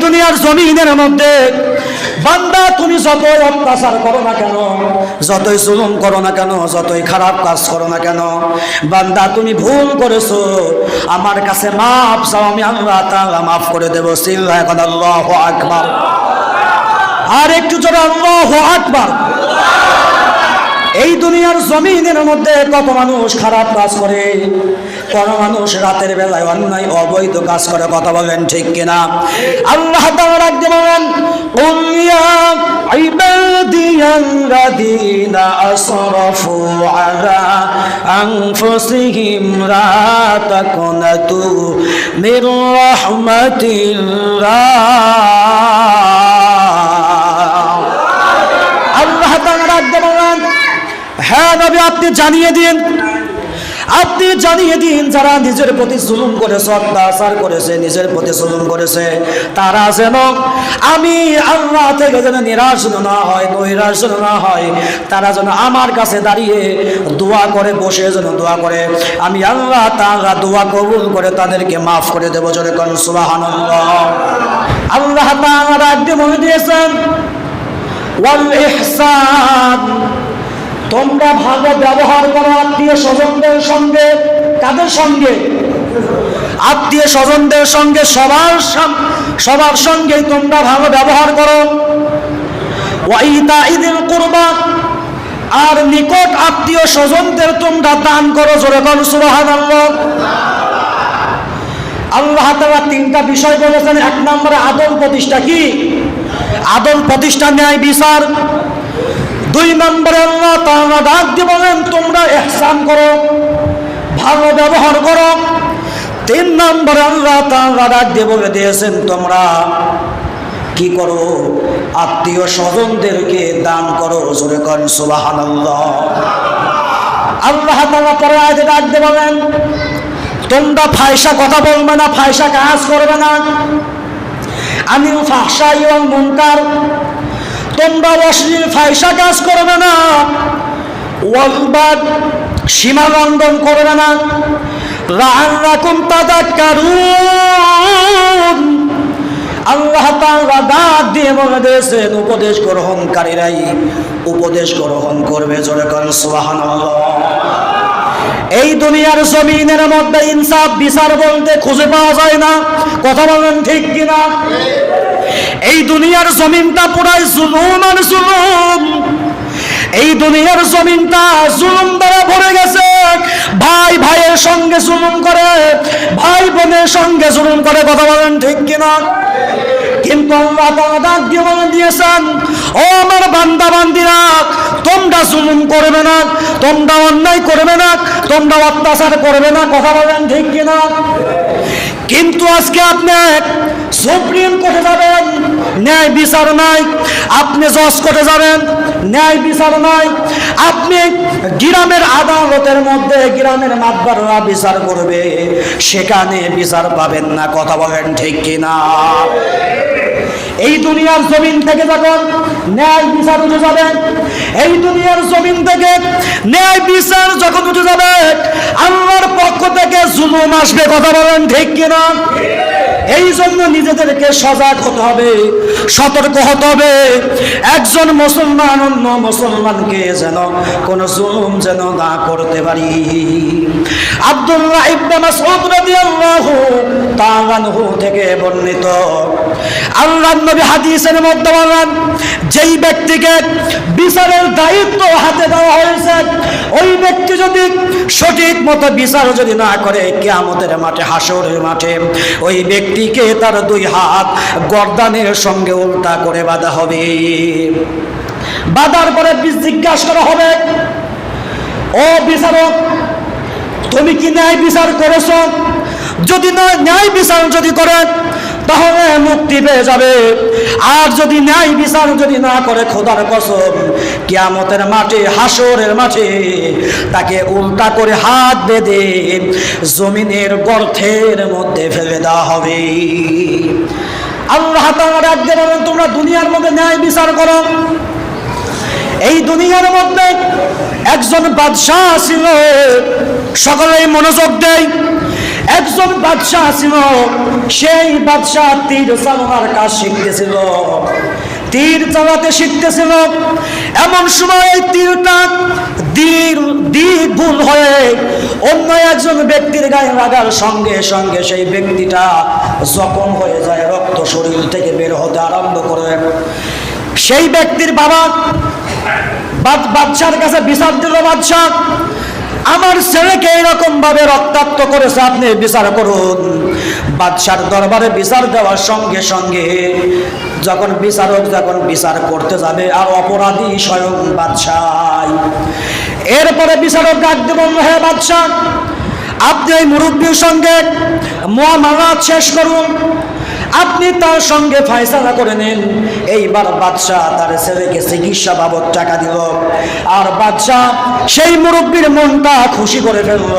দুনিয়ার জমিনের মধ্যে বান্দা তুমি যতই অত্যাচার করো না কেন, যতই জুলুম করো না কেন, যতই খারাপ কাজ করো না কেন, বান্দা তুমি ভুল করেছো, আমার কাছে মাফ চাও, আমি আল্লাহ তাআলা মাফ করে দেব। চিল্লায় এখন আল্লাহু আকবার। আর একটু জোরে আল্লাহু আকবার। এই দুনিয়ার জমিনের মধ্যে কত মানুষ খারাপ কাজ করে, কোন মানুষ রাতের বেলায় অন্যায় অবৈধ কাজ করে, কথা বলেন ঠিক কিনা? আল্লাহ তাআলা রাখতে বলেন, কুল ইয়া ইবাদিয়াল্লাযীনা আসরাফু আলা আনফুসিহিম লা তাকুনাতু মির রাহমাতিল্লাহ। আল্লাহ তাআলা রাখতে বলেন, হ্যাঁ নবী আপনি জানিয়ে দিন, আপনি জানিয়ে দিন যারা নিজের প্রতি জুলুম করেছে, অত্যাচার করেছে, নিজের প্রতি জুলুম করেছে, তারা যেন আমি আল্লাহ থেকে যেন নিরাশ না হয়, নৈরাশ না হয়, তারা যেন আমার কাছে দাঁড়িয়ে দোয়া করে, বসে যেন দোয়া করে, আমি আল্লাহ তাআলা দোয়া কবুল করে তাদেরকে মাফ করে দেবো। জোরে কোন সুবহানাল্লাহ। আল্লাহ তাআলা রাখতে বলে দিয়েছেন, ওয়াল ইহসান, তোমরা ভালো ব্যবহার করো আত্মীয় স্বজনদের সঙ্গে। কাদের সঙ্গে? আত্মীয় স্বজনদের সঙ্গে, সবার সঙ্গে তোমরা ভালো ব্যবহার করো। ওয়া ইতাইযিল কুরবা, আর নিকট আত্মীয় স্বজনদের তোমরা দান করো। জোরে বল সুবহানাল্লাহ। আল্লাহ তাআলা তিনটা বিষয় বলেছেন। এক নম্বরে আদল প্রতিষ্ঠা। কি আদল প্রতিষ্ঠা? ন্যায় বিচার। দুই নম্বরে আল্লাহ তাআলা ডাক দিয়ে বলেন তোমরা ইহসান করো, ভালো ব্যবহার করো। তিন নম্বরে আল্লাহ তাআলা ডাক দিয়ে বলে দিয়েছেন তোমরা কি করো? আত্মীয় স্বজনদেরকে দান করো। জোরে কোন সুবহানাল্লাহ। আল্লাহ তাআলা পরে আয়াতে ডাক দিয়ে বলেন তোমরা ফাহিশা কথা বলবে না, ফাহিশা কাজ করবে না। আনিল ফাহশাই ওয়াল মুনকার, তোমরা অশ্লীল ফাহিশা কাজ করবে না। ওয়াল বাদ, সীমা লঙ্ঘন করবে না। লাআল্লাকুম তাযাক্কারুন, আল্লাহ তাআলা ডাক দিয়ে বলে দিয়েছেন উপদেশ গ্রহণকারীরাই উপদেশ গ্রহণ করবে। জোরে কোন সুবহানাল্লাহ। এই দুনিয়ার জমিনের মধ্যে ইনসাফ বিচার বলতে খুঁজে পাওয়া যায় না, কথা বলেন ঠিক কিনা? এই দুনিয়ার জমিনটা পুরাই জুলুম আর জুলুম। এই দুনিয়ার জমিনটা জুলুম দ্বারা ভরে গেছে। ভাই ভাইয়ের সঙ্গে জুলুম করে, ভাই বোনের সঙ্গে জুলুম করে, কথা বলেন ঠিক কিনা? কিন্তু আল্লাহ তাআলা ডাক দিয়ে বলে দিয়েছেন ও আমার বান্দা বান্দিরা, তোমরা জুলুম করবে না, তোমরা অন্যায় করবে না, তোমরা অত্যাচার করবে না, কথা বলেন ঠিক কিনা? কিন্তু আজকে আপনি সুপ্রিম কোর্টে যাবেন, ন্যায় বিচার নাই। আপনি জজ কোর্টে যাবেন, ন্যায় বিচার নাই। আপনি গ্রামের আদালতের মধ্যে গ্রামের মাতবররা বিচার করবে, সেখানে বিচার পাবেন না, কথা বলেন ঠিক কিনা? এই দুনিয়ার জমিন থেকে যখন ন্যায় বিচার উঠে যাবে, এই দুনিয়ার জমিন থেকে ন্যায় বিচার যখন উঠে যাবে, আল্লাহর পক্ষ থেকে জুলুম আসবে, কথা বলেন ঠিক কিনা? এই জন্য নিজেদেরকে সজাগ হতে হবে, সতর্ক হতে হবে। একজন মুসলমান অন্য মুসলমানকে যেন কোন জুলুম যেন না করতে পারি। আব্দুল্লাহ ইবনে মাসউদ রাদিয়াল্লাহু তাআলা আনহু থেকে বর্ণিত, আল্লাহর নবী হাদিসের মধ্যে বলেন যেই ব্যক্তিকে বিচারের দায়িত্ব হাতে দেওয়া হয়েছে, ওই ব্যক্তি যদি সঠিক মতো বিচার যদি না করে, কিয়ামতের মাঠে, হাসরের মাঠে ওই ব্যক্তিকে তার দুই হাত গর্দানের সঙ্গে উল্টা করে বাঁধা হবে। বাঁধার পরে জিজ্ঞাসা করা হবে, ও বিচারক তুমি কি ন্যায় বিচার করেছো? যদি ন্যায় বিচার যদি করেন তাহলে মুক্তি পেয়ে যাবে, আর যদি ন্যায় বিচার যদি না করে, খোদার কসম কিয়ামতের মাঠে, হাসরের মাঠে তাকে উল্টা করে হাত বেঁধে জমিনের গর্তের মধ্যে ফেলে দেওয়া হবে। আল্লাহ তাআলা ডাক দিয়ে বলেন তোমরা দুনিয়ার মধ্যে ন্যায় বিচার করো। এই দুনিয়ার মধ্যে একজন বাদশাহ ছিল, সকলেই মনোযোগ দেয়। একজন বাদশাহ ছিল, সেই বাদশাহ তীর চালানোর কাজ শিখতেছিল, তীর চালাতে শিখতেছিল। এমন সময় এই তীরটা দিক ভুল হয়ে অন্য একজন ব্যক্তির গায়ে লাগার সঙ্গে সঙ্গে সেই ব্যক্তিটা জখম হয়ে যায়, রক্ত শরীর থেকে বের হতে আরম্ভ করে। সেই ব্যক্তির বাবা বাদশার কাছে বিচার দিল, বাদশাহ আমার ছেলেকে এরকম ভাবে রক্তাক্ত করেছে, আপনি বিচার করুন। বাদশার দরবারে বিচার দেওয়ার সঙ্গে সঙ্গে যখন বিচারক বিচার করতে যাবে, আর অপরাধী স্বয়ং বাদশাহ। এরপরে বিচারক ডাক দিয়ে বলল, হ্যাঁ বাদশাহ, আপনি এই মুরব্বীর সঙ্গে মুআমালাত শেষ করুন, আপনি তার সঙ্গে ফয়সালা করে নেন। এইবার বাদশাহ তার ছেলেকে চিকিৎসা বাবদ টাকা দিল, আর বাদশাহ সেই মুরব্বীর মনটা খুশি করে ফেলল,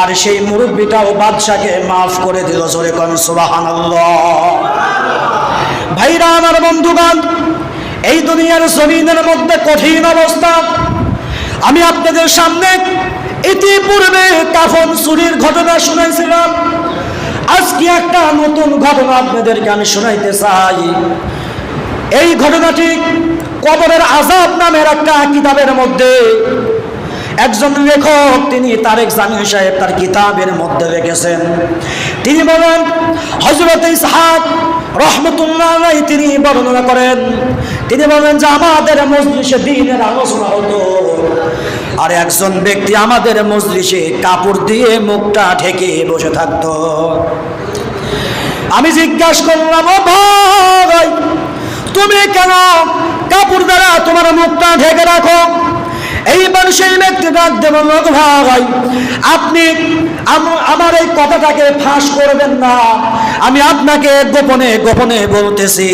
আর সেই মুরব্বীটাও বাদশাকে মাফ করে দিল। জোরে কোন সুবহানাল্লাহ। ভাইরা আমার, বন্ধুগণ, এই দুনিয়ার জমিনের মধ্যে কঠিন অবস্থা। আমি আপনাদের সামনে ইতিপূর্বে কাফন চুরির ঘটনা শুনাইছিলাম। আজকে একটা নতুন ঘটনা আপনাদেরকে আমি শোনাইতে চাই। এই ঘটনাটি কবরের আযাব নামের একটা কিতাবের মধ্যে একজন লেখক, তিনি তারেক জামিল সাহেব তার কিতাবের মধ্যে রেখেছেন। তিনি বলেন, হযরত ইসহাক রহমতুল্লাহ আলাইহি তিনি বর্ণনা করেন, তিনি বলেন যে আমাদের মজলিসে দ্বীনের আলোচনা হতো, আর একজন ব্যক্তি আমাদের মজলিসে কাপড় দিয়ে মুখটা ঢেকে বসে থাকতো। আমি জিজ্ঞাসা করলাম, ও ভাই, তুমি কেন কাপড় দ্বারা তোমার মুখটা ঢেকে রাখো? এইবার সেই ব্যক্তি ডাক দিয়ে বলল, ভাই, আপনি আমার এই কথাটাকে ফাঁস করবেন না, আমি আপনাকে গোপনে গোপনে বলতেছি,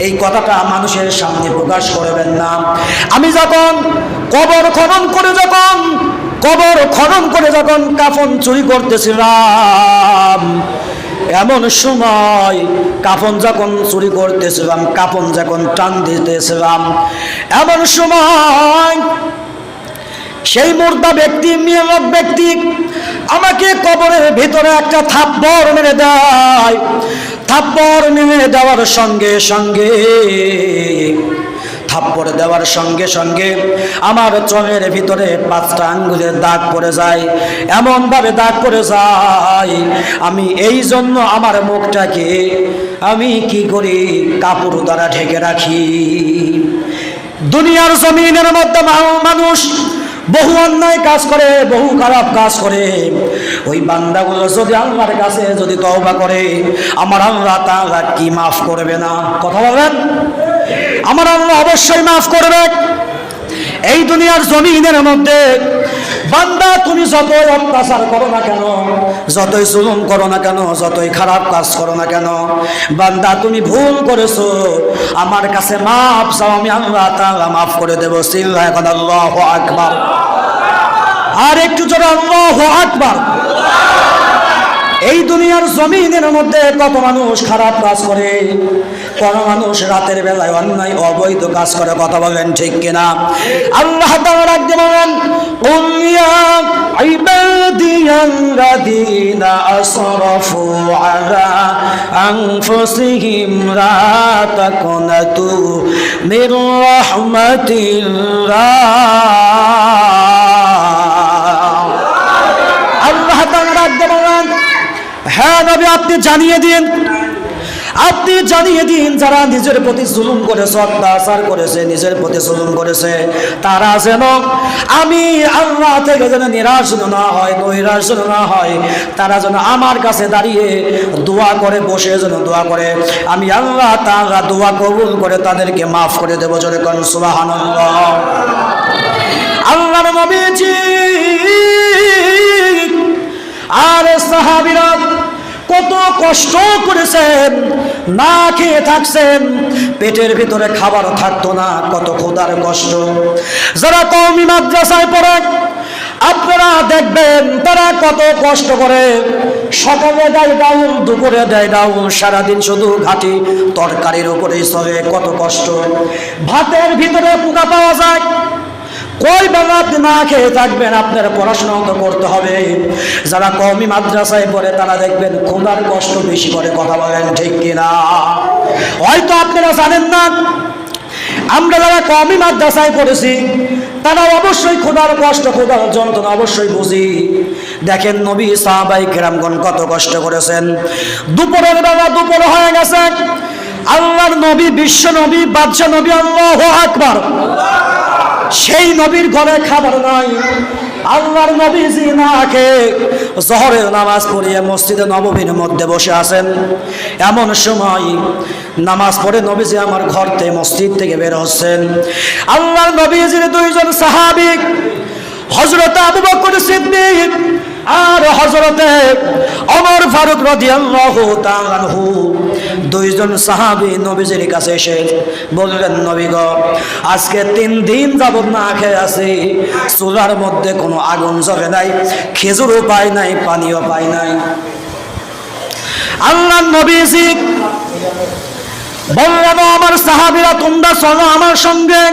এই কথাটা মানুষের সামনে প্রকাশ করবেন না। আমি যখন কবর খনন করে যখন কাফন চুরি করতেছিলাম, এমন সময় কাফন যখন চুরি করতেছিলাম, কাফন যখন টান দিতেছিলাম, এমন সময় সেই মুর্দা ব্যক্তি, মেয়েলোক ব্যক্তি আমাকে কবরের ভিতরে একটা থাপ্পড় মেরে দেয়। থাপ্পড় মেরে দেওয়ার সঙ্গে সঙ্গে আমার চোখের ভিতরে 5টা আঙ্গুলের দাগ পড়ে যায়, এমন ভাবে দাগ পড়ে যায়। আমি এই জন্য আমার মুখটাকে আমি কি করি, কাপড় দ্বারা ঢেকে রাখি। দুনিয়ার জমিনের মধ্যে মানুষ বহু অন্যায় কাজ করে, বহু খারাপ কাজ করে। ওই বান্দাগুলো যদি আল্লাহর কাছে যদি তওবা করে, আমার আল্লাহ তাআলা কি মাফ করবে না? কথা বলেন, আমার আল্লাহ অবশ্যই মাফ করবে। এই দুনিয়ার জমিনের মধ্যে বান্দা, তুমি যতই অত্যাচার করো না কেন, যতই জুলুম করো না কেন, যতই খারাপ কাজ করো না কেন, বান্দা তুমি ভুল করেছো, আমার কাছে মাফ চাও, আমি আল্লাহ তাআলা মাফ করে দেব। চিল্লায় এখন আল্লাহু আকবার। আর একটু জোরে আল্লাহু আকবার। এই দুনিয়ার জমিনের মধ্যে কত মানুষ খারাপ কাজ করে, কোন মানুষ রাতের বেলায় অন্যায় অবৈধ কাজ করে। কথা বলেন ঠিক কিনা? আল্লাহ তাআলা রাখতে বলেন, কুল ইয়া ইবাদিয়াল্লাযীনা আসরাফু আলা আনফুসিহিম লা তাকুনাতু মির রাহমাতিল্লাহ। আল্লাহ তাআলা রাখতে বলেন, হ্যাঁ নবী, আপনি জানিয়ে দিন যারা নিজের প্রতি জুলুম করেছে, অত্যাচার করেছে, নিজের প্রতি জুলুম করেছে, তারা যেন আমি আল্লাহ থেকে যেন নিরাশ না হয়, নৈরাশ না হয়, তারা যেন আমার কাছে দাঁড়িয়ে দোয়া করে, বসে যেন দোয়া করে, আমি আল্লাহ তাআলা দোয়া কবুল করে তাদেরকে মাফ করে দেব। জোরে কোন সুবহানাল্লাহ। আল্লাহর নবীজি আর সাহাবীরা কত কষ্ট করেছেন, না খেয়ে থাকছেন, পেটের ভিতরে খাবার থাকতো না, কত ক্ষুধার কষ্ট। যারা কওমি মাদ্রাসায় পড়ে আপনারা দেখবেন তারা কত কষ্ট করে, সকালে দেয় ডাউল, দুপুরে দেয় ডাউল, সারাদিন শুধু ঘাটি তরকারির উপরেই চলে, কত কষ্ট। ভাতের ভিতরে পোকা পাওয়া যায়, কই বেলা আপনি না খেয়ে থাকবেন? আপনার পড়াশোনা তো করতে হবে। যারা কওমি মাদ্রাসায় পড়ে তারা দেখবেন ক্ষুধার কষ্ট বেশি করে। কথা বলেন ঠিক কিনা? হয়তো আপনারা জানেন না, আমরা যারা কওমি মাদ্রাসায় পড়েছি তারা অবশ্যই ক্ষুধার কষ্ট, ক্ষুধার যন্ত্রণা অবশ্যই বুঝি। দেখেন নবী সাহাবায়ে কেরামগণ কত কষ্ট করেছেন। দুপুরের বেলা দুপুর হয়ে গেছে, আল্লাহর নবী, বিশ্ব নবী, বাদশা নবী, আল্লাহু আকবার, সেই নবীর ঘরে খাবার নাই। আল্লাহর নবীজি না খেয়ে জোহরের নামাজ পড়িয়ে মসজিদে নববীর মধ্যে বসে আছেন। এমন সময় নামাজ পড়ে নবীজি আমার ঘর থেকে, মসজিদ থেকে বের হচ্ছেন। আল্লাহর নবীজির দুইজন সাহাবী, হযরত আবু বকর সিদ্দিক আর হযরতে ওমর ফারুক রাদিয়াল্লাহু তাআলা আনহু, দুইজন সাহাবী নবীজির কাছে এসে বললেন, নবী গো, আজকে 3 দিন যাবত না খেয়ে আছি, চুলার মধ্যে কোনো আগুন জ্বলে নাই, খেজুরও পাই নাই, পানিও পাই নাই। আল্লাহর নবীজি বললেন, আমার সাহাবীরা তোমরা চলো আমার সঙ্গে।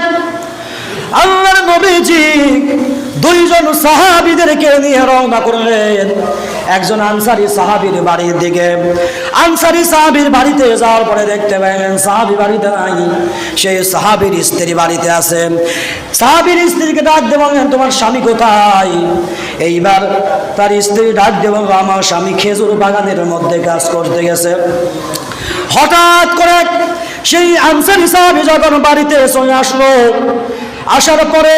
আল্লাহর নবীজি দুইজন সাহাবীদেরকে নিয়ে রওনা করলেন একজন আনসারী সাহাবীর বাড়ির দিকে। আনসারী সাহাবীর বাড়িতে যাওয়ার পরে দেখতে পেলেন সাহাবী বাড়িতে নাই, সেই সাহাবীর স্ত্রী বাড়িতে আছে। সাহাবীর স্ত্রীকে ডাক দিয়ে বললেন, তোমার স্বামী কোথায়? এইবার তার স্ত্রী ডাক দিয়ে বলল, আমার স্বামী খেজুর বাগানের মধ্যে কাজ করতে গেছে। হঠাৎ করে সেই আনসারী সাহাবী যখন বাড়িতে চলে আসলো, আসার পরে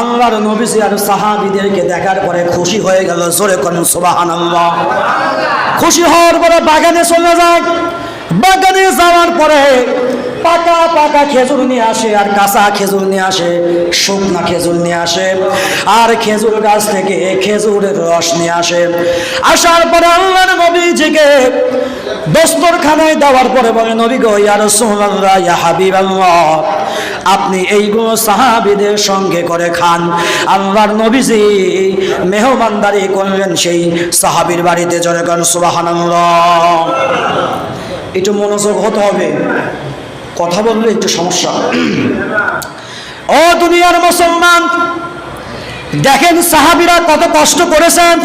আল্লাহর নবীজি আর সাহাবীদেরকে দেখার পরে খুশি হয়ে গেল। জোরে কোন সুবহানাল্লাহ। খুশি হওয়ার পরে বাগানে চলে যায়। বাগানে যাওয়ার পরে পাকা পাকা খেজুর নিয়ে আসে, আর কাঁচা খেজুর নিয়ে আসে, শুকনা খেজুর নিয়ে আসে, আর খেজুর গাছ থেকে খেজুরের রস নিয়ে আসে। আসার পরে আল্লাহর নবীজিকে দস্তরখানায় দেওয়ার পরে বলে, নবী গো, ইয়া রাসূলুল্লাহ, ইয়া হাবিবাল্লাহ, আপনি এইগুলো সাহাবীদের সঙ্গে করে খান। আল্লাহর নবীজি মেহমানদারি করলেন সেই সাহাবীর বাড়িতে। জোরে কোন সুবহানাল্লাহ। একটু মনোযোগ হতে হবে, কথা বললে একটু সমস্যা। ও দুনিয়ার মুসলমান, দেখেন সাহাবীরা কত কষ্ট করেছেন।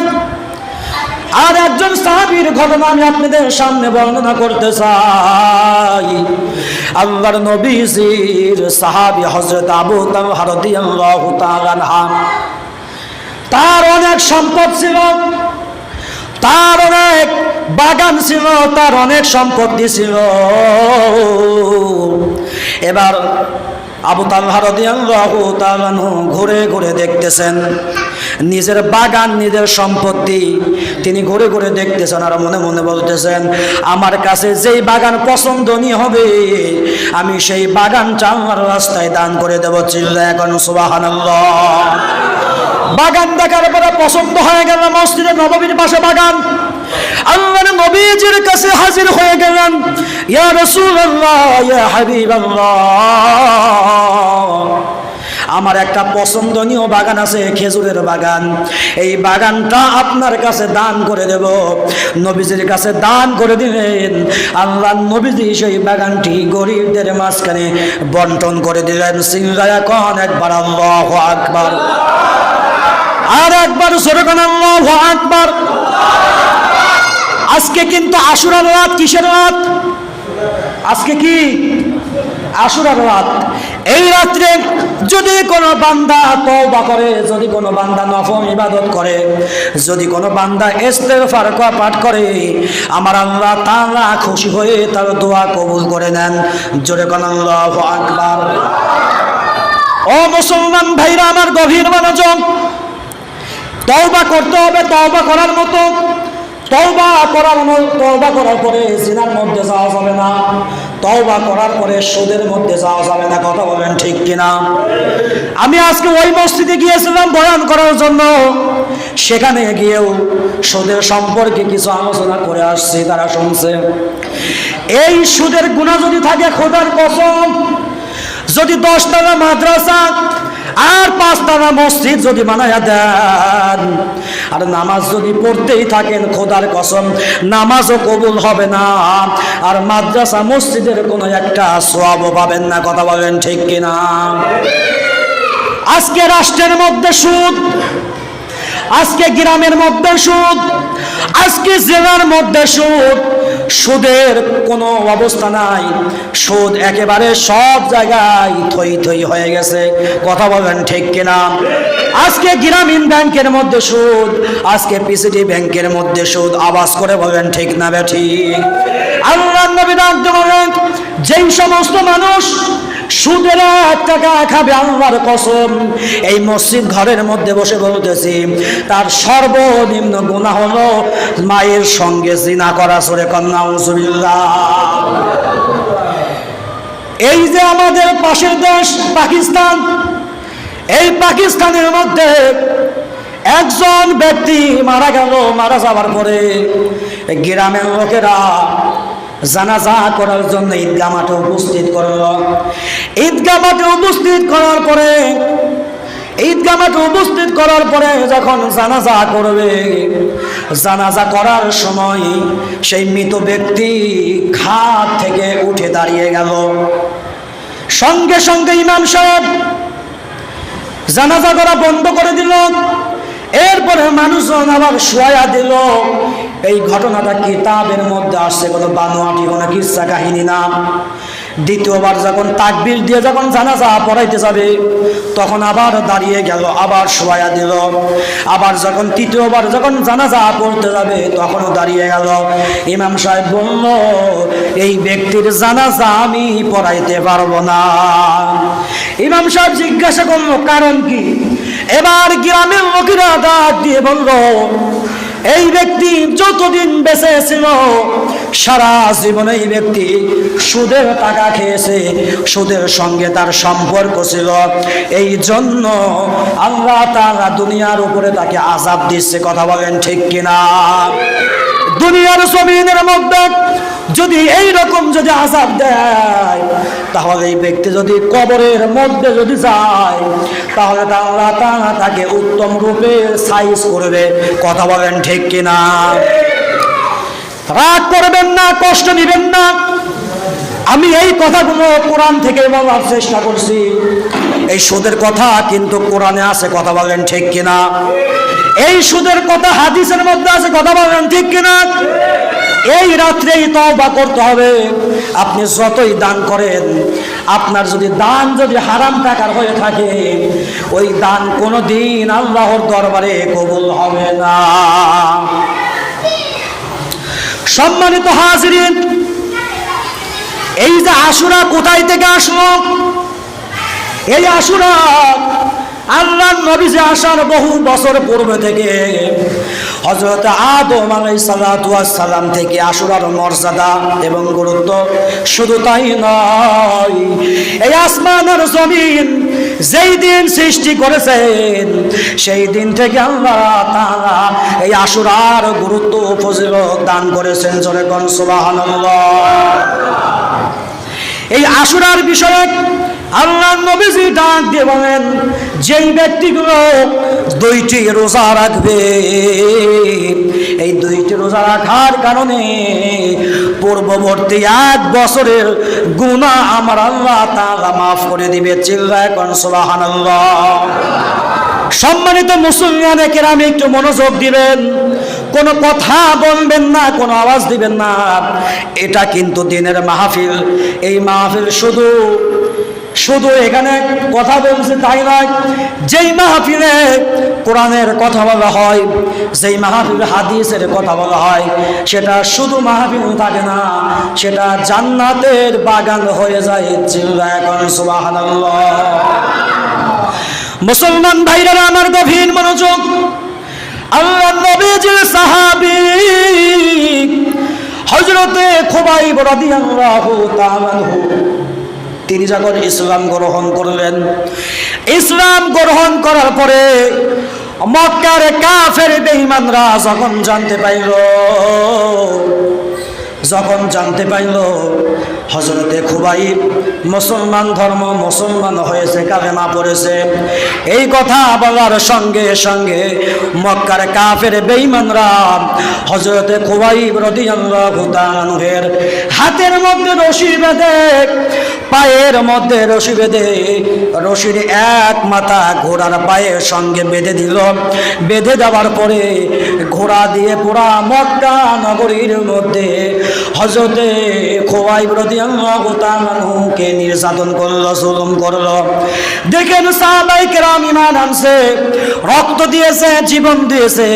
আর একজন সাহাবীর ঘটনা আমি আপনাদের সামনে বর্ণনা করতে চাই। আল্লাহর নবীজির সাহাবী হযরত আবু তালহা রাদিয়াল্লাহু তাআলা আনহু, তার অনেক সম্পদ ছিল, তার অনেক বাগান ছিল, তার অনেক সম্পত্তি ছিল। এবার আবু তালহা রাদিয়াল্লাহু তাআলা আনহু ঘুরে ঘুরে দেখতেছেন নিজের বাগান, নিজের সম্পত্তি তিনি ঘুরে ঘুরে দেখতেছেন, আর মনে মনে বলতেছেন, আমার কাছে যেই বাগান পছন্দনীয় হবে আমি সেই বাগানটা আমার রাস্তায় দান করে দেব। চিল্লায়া এখন সুবহানাল্লাহ। বাগান দেখার পরে পছন্দ হয়ে গেল, মসজিদে নববীর পাশে বাগান। আল্লাহর নবীজির কাছে হাজির হয়ে গেলেন, ইয়া রাসূলুল্লাহ, ইয়া হাবিবাল্লাহ, আমার একটা পছন্দনীয় বাগান আছে, খেজুরের বাগান, এই বাগানটা আপনার কাছে দান করে দেব। নবীজির কাছে দান করে দিলেন। আল্লাহর নবীজি সেই বাগানটি গরিবদের মাঝখানে বন্টন করে দিলেন। চিল্লায়া কোন একবার আল্লাহু আকবার, আর একবার জোরে কোন আল্লাহু আকবার। আজকে কিন্তু আশুরার রাত। কিসের রাত? আজকে কি আশুরার রাত। এই রাত্রে যদি কোনো বান্দা তওবা করে, যদি কোনো বান্দা নফল ইবাদত করে, যদি কোনো বান্দা ইস্তেগফার পাঠ করে, আমার আল্লাহ তাআলা খুশি হয়ে তার দোয়া কবুল করে নেন। জোরে কোন আল্লাহু আকবার। ও মুসলমান ভাইরা আমার, গভীর মনোযোগ। তওবা করতে হবে, তওবা করার মতো। তওবা করার পরে জিনার মধ্যে যাওয়া যাবে না, তওবা করার পরে সুদের মধ্যে যাওয়া যাবে না। কথা বলেন ঠিক কিনা? আমি আজকে ওই মসজিদে গিয়েছিলাম বয়ান করার জন্য, সেখানে গিয়েও সুদের সম্পর্কে কিছু আলোচনা করে আসছি, তারা শুনছে। এই সুদের গুনাহ যদি থাকে, খোদার কসম, যদি 10 টাকা মাদ্রাসা আর 5 টাকা মসজিদ যদি বানায়া দেন, আর নামাজ যদি পড়তেই থাকেন, খোদার কসম নামাজও কবুল হবে না, আর মাদ্রাসা মসজিদের কোনো একটা সওয়াবও পাবেন না। কথা বলেন ঠিক কিনা? আজকে রাষ্ট্রের মধ্যে সুদ, আজকে গ্রামের মধ্যে সুদ, আজকে জেলার মধ্যে সুদ, সুদের কোনো অবস্থা নাই। সুদ একেবারে সব জায়গায় থই থই হয়ে গেছে। কথা বলেন ঠিক কিনা? আজকে গ্রামীণ ব্যাংকের মধ্যে সুদ, আজকে পিসিডি ব্যাংকের মধ্যে সুদ। আওয়াজ করে বলেন ঠিক না বেঠিক? আল্লাহর নবী ডাকতে বলেন, যেই সমস্ত মানুষ সুদের টাকা খাবে, আল্লাহর কসম এই মসজিদ ঘরের মধ্যে বসে বলতেছি, তার সর্বনিম্ন গুনাহ হলো মায়ের সঙ্গে জিনা করা। সূরা নাউজুবিল্লাহ। এই যে আমাদের পাশের দেশ পাকিস্তান, এই পাকিস্তানের মধ্যে একজন ব্যক্তি মারা গেল। মারা যাওয়ার পরে গ্রামের লোকেরা জানাজা করার জন্য ঈদগাহ মাঠে উপস্থিত করল। ঈদগাহ মাঠে উপস্থিত করার পরে, ঈদগাহ মাঠে উপস্থিত করার পরে যখন জানাজা করবে, জানাজা করার সময় সেই মৃত ব্যক্তি খাট থেকে উঠে দাঁড়িয়ে গেল। সঙ্গে সঙ্গে ইমাম সাহেব জানাজা করা বন্ধ করে দিল। এরপরে মানুষজন আবার শোয়া দিল। এই ঘটনাটা কিতাবের মধ্যে আসছে, কোনো বানোয়াটি কোনো কিচ্ছা কাহিনী না। দ্বিতীয়বার যখন তাকবীর দিয়ে যখন জানাজা পড়াইতে যাবে, তখন আবার দাঁড়িয়ে গেল, আবার শোয়া দিল। আবার যখন তৃতীয়বার যখন জানাজা পড়তে যাবে, তখনও দাঁড়িয়ে গেল। ইমাম সাহেব বলল, এই ব্যক্তির জানাজা আমি পড়াইতে পারবো না। ইমাম সাহেব জিজ্ঞাসা করলো, কারণ কি? এবার গ্রামের লোকেরা ডাক দিয়ে বলল, এই ব্যক্তি যতদিন বেঁচে ছিল সারা জীবনে এই ব্যক্তি সুদের টাকা খেয়েছে, সুদের সঙ্গে তার সম্পর্ক ছিল। এই জন্য আল্লাহ তাআলা দুনিয়ার উপরে তাকে আযাব দিচ্ছে। কথা বলেন ঠিক কিনা? দুনিয়ার জমিনের মধ্যে যদি এই রকম যদি আযাব দেয়, তাহলে এই ব্যক্তি যদি কবরের মধ্যে যদি যায়, তাহলে আল্লাহ তাআলা তাকে উত্তম রূপে সাইজ করবে। কথা বলেন ঠিক কিনা? রাগ করবেন না, কষ্ট নেবেন না। আমি এই কথাগুলো কোরআন থেকে বলার চেষ্টা করছি। এই সুদের কথা কিন্তু কোরআনে আছে। কথা বলেন ঠিক কিনা? এই সুদের কথা হাদিসের মধ্যে আছে। কথা বলেন ঠিক কিনা? এই রাত্রেই তওবা করতে হবে। আপনি যতই দান করেন, আপনার যদি দান যদি হারাম টাকার হয়ে থাকে, ওই দান কোনোদিন আল্লাহর দরবারে কবুল হবে না। সম্মানিত হাজিরিন, এই যে আশুরা কোথায় থেকে আসলো? এই আশুরা আল্লাহর নবী যে আসার বহু বছর পূর্বে থেকে হযরত আদম আলাইহিস সালাতু ওয়াস সালাম থেকে আশুরার মর্যাদা এবং গুরুত্ব শুধু তাই নয়, এই আসমান আর জমিন যেই দিন সৃষ্টি করেছেন সেই দিন থেকে আল্লাহ তাআলা এই আশুরার গুরুত্ব ও ফজিলত দান করেছেন। জোরে কোন সুবহানাল্লাহ। এই আশুরার বিষয়ে আল্লাহর নবীজি ডাক দিয়ে বলেন, যেই ব্যক্তিগুলো দুইটি রোজা রাখবে, এই দুইটি রোজা রাখার কারণে পূর্ববর্তী 1 বছরের গুনাহ আমার আল্লাহ তাআলা মাফ করে দিবে। চিল্লায় কোন সুবহানাল্লাহ। সম্মানিত মুসলমান কেরাম, একটু মনোযোগ দিবেন, কোনো কথা বলবেন না, কোনো আওয়াজ দিবেন না। এটা কিন্তু দিনের মাহফিল। এই মাহফিল শুধু এখানে কথা বলছে তাই নয়। যেই মাহফিলে কোরআনের কথা বলা হয়, যেই মাহফিলে হাদিসের কথা বলা হয়, সেটা শুধু মাহফিল থাকে না, সেটা জান্নাতের বাগান হয়ে যায়। চিল্লায় এখন সুবহানাল্লাহ। মুসলমান ভাইরা আমার গভীর মনোযোগ। আল্লাহর নবীজির সাহাবী হযরতে খুবাইব রাদিয়াল্লাহু তাআলা আনহু, তিনি যখন ইসলাম গ্রহণ করলেন, ইসলাম গ্রহণ করার পরে মক্কার কাফের বেঈমানরা যখন জানতে পাইল হযরতে খুবাইব মুসলমান হয়েছে, কালেমা পড়েছে, এই কথা বলার সঙ্গে সঙ্গে মক্কার কাফের বেঈমানরা হযরতে খুবাইব রাদিয়াল্লাহু তাআলা আনহুর হাতের মধ্যে রশি বেঁধে পায়ের মধ্যে রশি বেঁধে রশির এক মাথা ঘোড়ার পায়ের সঙ্গে বেঁধে দিল। বেঁধে দেওয়ার পরে ঘোড়া দিয়ে পুরা মক্কা নগরীর মধ্যে হযরতে খুবাইব রাদিয়াল্লাহু তাআলা আনহুকে নির্যাতন করলো, জুলুম করলো। দেখেন সাহাবায়ে কেরাম ঈমান আনছে, রক্ত দিয়েছে, জীবন দিয়েছে,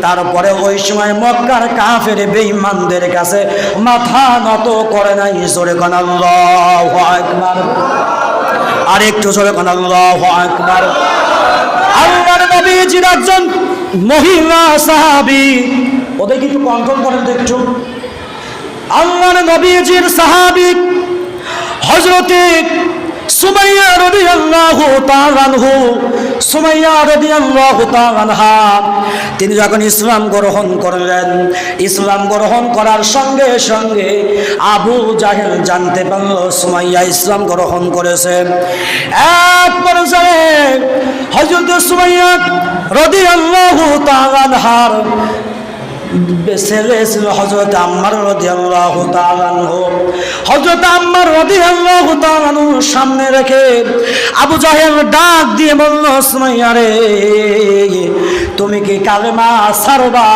তারপরে ওই সময় মক্কার কাফের বেঈমানদের কাছে মাথা নত করে নাই। জোরে কোন আল্লাহু আকবার, আর একটু জোরে কোন আল্লাহু আকবার। আল্লাহর নবীজির একজন মহিলা সাহাবী, ওদের একটু কন্ট্রোল করেন তো একটু। আল্লাহর নবীজির সাহাবী হযরতে সুমাইয়া রাদিয়াল্লাহু তাআলা আনহু, সুমাইয়া রাদিয়াল্লাহু তাআলা আনহা, তিনি যখন ইসলাম গ্রহণ করলেন, ইসলাম গ্রহণ করার সঙ্গে সঙ্গে আবু জাহেল জানতে পারল সুমাইয়া ইসলাম গ্রহণ করেছে। এক পর্যায়ে হযরত সুমাইয়া রাদিয়াল্লাহু তাআলা আনহার ছেলে ছিল হযরত আম্মার রাদিয়াল্লাহু তাআলা আনহু। হযরত আম্মার রাদিয়াল্লাহু তাআলা আনহু সামনে রেখে আবু জাহেল ডাক দিয়ে বলল, সুমাইয়া রে, তুমি কি কালেমা ছাড়বা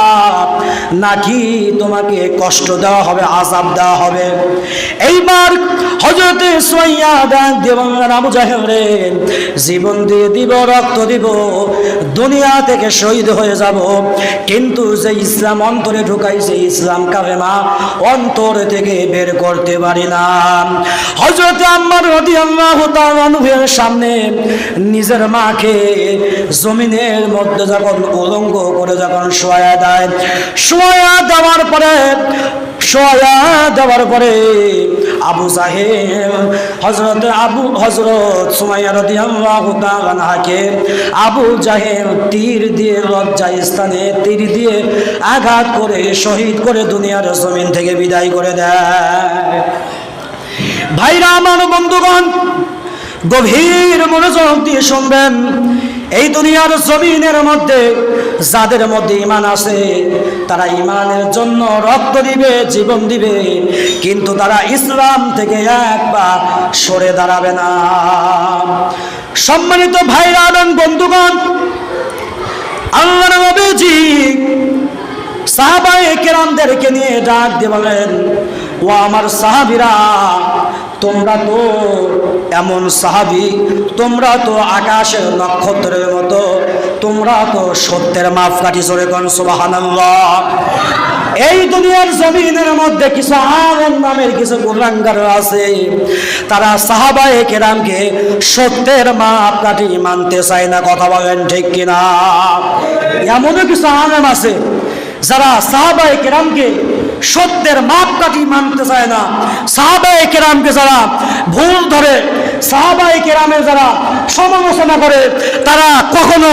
নাকি তোমাকে কষ্ট দেওয়া হবে, আযাব দেওয়া হবে? এইবার হযরতে সুমাইয়া ডাক দিয়ে বললেন, আবু জাহেল রে, জীবন দিয়ে দিব, রক্ত দিব, দুনিয়া থেকে শহীদ হয়ে যাব, কিন্তু যে ইসলাম অন্তরে ঢুকাইছে, ইসলাম কালেমা অন্তর থেকে বের করতে পারি না। হযরত আম্মার রাদিয়াল্লাহু তাআলা আনহুর সামনে নিজের মাকে জমিনের মধ্যে যখন উলঙ্গ করে যখন শোয়া দেয়, শোয়া দেওয়ার পরে আবু জাহেল হযরত সুমাইয়া রাদিয়াল্লাহু তাআলা আনহাকে আবু জাহেল তীর দিয়ে লজ্জা স্থানে তীর দিয়ে আঘাত করে শহীদ করে দুনিয়ার জমিন থেকে বিদায় করে দেয়। ভাইরা আমার, বন্ধুগণ, গভীর মনোযোগ দিয়ে শুনবেন। এই দুনিয়ার জমিনের মধ্যে যাদের মধ্যে ঈমান আছে, তারা ঈমানের জন্য রক্ত দিবে, জীবন দিবে, কিন্তু তারা ইসলাম থেকে একবার সরে দাঁড়াবে না। সম্মানিত ভাইরা এবং বন্ধুগণ, আল্লাহর নবীজি সাহাবায়ে কেরামদেরকে নিয়ে ডাক দিয়ে বলেন, ও আমার সাহাবীরা, তোমরা তো এমন সাহাবী, তোমরা তো আকাশের নক্ষত্রের মতো, তোমরা তো সত্যের মাপকাঠি। জোরে কোন সুবহানাল্লাহ। এই দুনিয়ার জমিনের মধ্যে কিছু আলেম নামের কিছু গুণাগার আছে, তারা সাহাবায়ে কেরামকে সত্যের মাপকাঠি মানতে চায় না। কথা বলেন ঠিক কিনা? এমনও কিছু আলেম আছে যারা সাহাবায়ে কেরামকে সত্যের মাপকাঠি মানতে চায় না। সাহাবায়ে কেরামকে যারা ভুল ধরে, সাহাবায়ে কেরামের যারা সমালোচনা করে, তারা কখনো